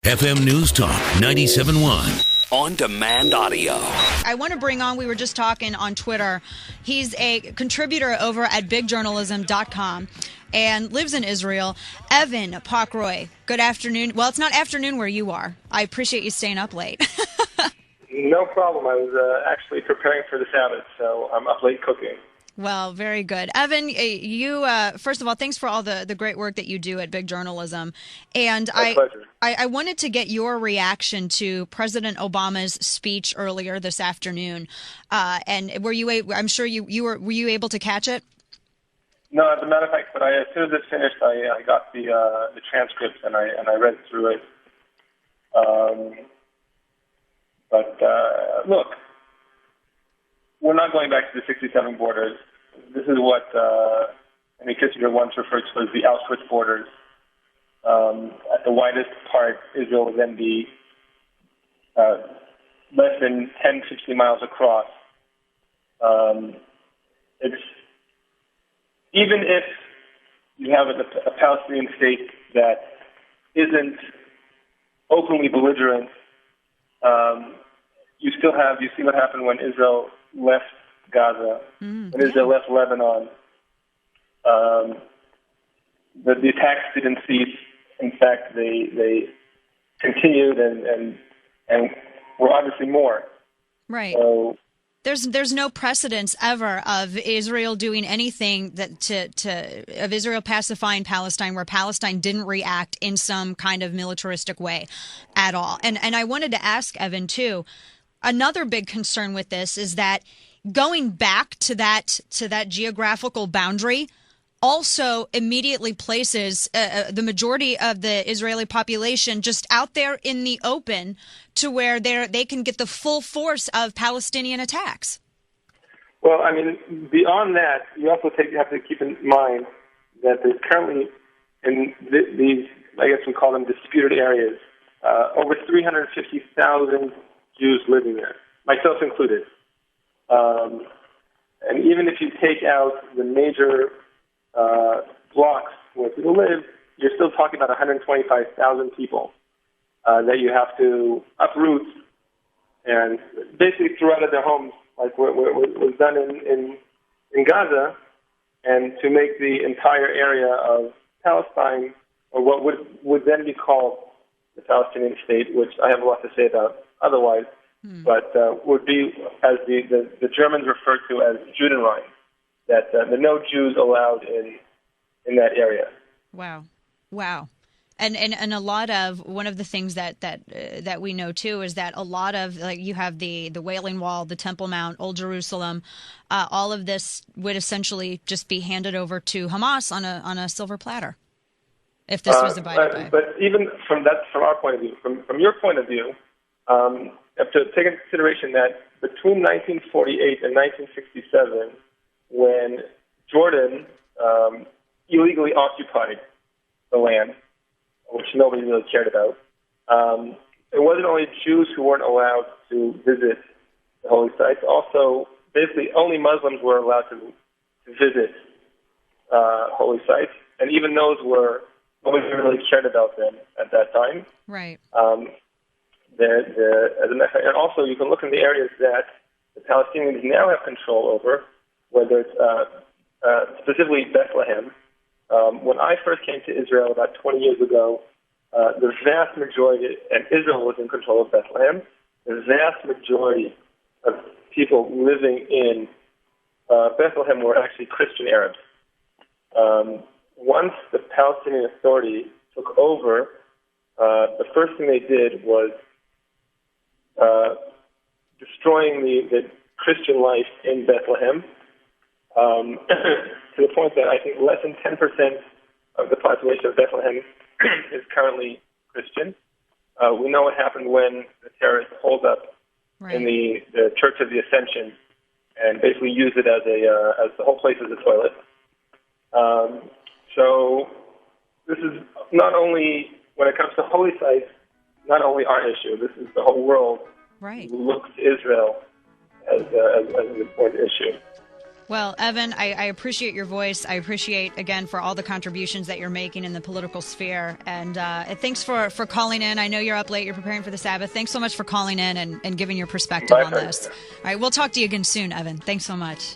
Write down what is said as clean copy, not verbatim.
FM News Talk 97.1. On-demand audio. I want to bring on, we were just talking on Twitter. He's a contributor over at bigjournalism.com and lives in Israel. Evan Pokray, good afternoon. Well, it's not afternoon where you are. I appreciate you staying up late. No problem. I was actually preparing for the Sabbath, so I'm up late cooking. Well, very good. Evan, you, first of all, thanks for all the great work that you do at Big Journalism. And My pleasure. I wanted to get your reaction to President Obama's speech earlier this afternoon. And were you, I'm sure were you able to catch it? No, as a matter of fact, but as soon as it finished, I got the transcript and I read through it. Look, we're not going back to the 67 borders. This is what Henry Kissinger once referred to as the Auschwitz borders. At the widest part, Israel would then be less than 10, 50 miles across. It's even if you have a Palestinian state that isn't openly belligerent, you see what happened when Israel left Gaza, when Israel left Lebanon. The attacks didn't cease. In fact, they continued and were obviously more. Right. So, There's no precedence ever of Israel doing anything of Israel pacifying Palestine where Palestine didn't react in some kind of militaristic way at all. And I wanted to ask Evan too. Another big concern with this is that going back to that geographical boundary also immediately places the majority of the Israeli population just out there in the open to where they can get the full force of Palestinian attacks. well, I mean, beyond that, you also have to keep in mind that there's currently in these, I guess we call them disputed areas, over 350,000 Jews living there, myself included. And even if you take out the major blocks where people live, you're still talking about 125,000 people that you have to uproot and basically throw out of their homes, like what was done in Gaza, and to make the entire area of Palestine, or what would then be called the Palestinian state, which I have a lot to say about otherwise, but would be, as the Germans refer to as Judenrein, that the no Jews allowed in that area. Wow. And a lot of, one of the things that we know too is that a lot of, like, you have the Wailing Wall, the Temple Mount, Old Jerusalem, all of this would essentially just be handed over to Hamas on a silver platter, if this was abided by. But even from our point of view, from your point of view, you have to take into consideration that between 1948 and 1967, when Jordan illegally occupied the land, which nobody really cared about, it wasn't only Jews who weren't allowed to visit the holy sites. Also, basically, only Muslims were allowed to visit holy sites, and even those nobody really cared about them at that time. Right. And also, you can look in the areas that the Palestinians now have control over, whether it's specifically Bethlehem. When I first came to Israel about 20 years ago, the vast majority, and Israel was in control of Bethlehem, the vast majority of people living in Bethlehem were actually Christian Arabs. Once the Palestinian Authority took over, the first thing they did was destroying the Christian life in Bethlehem, to the point that I think less than 10% of the population of Bethlehem is currently Christian. We know what happened when the terrorists holed up in the Church of the Ascension and basically used it as the whole place as a toilet. So this is not only, when it comes to holy sites, not only our issue. This is the whole world who looks to Israel as an important issue. Well, Evan, I appreciate your voice. I appreciate, again, for all the contributions that you're making in the political sphere. And thanks for calling in. I know you're up late. You're preparing for the Sabbath. Thanks so much for calling in and giving your perspective on this. All right, we'll talk to you again soon, Evan. Thanks so much.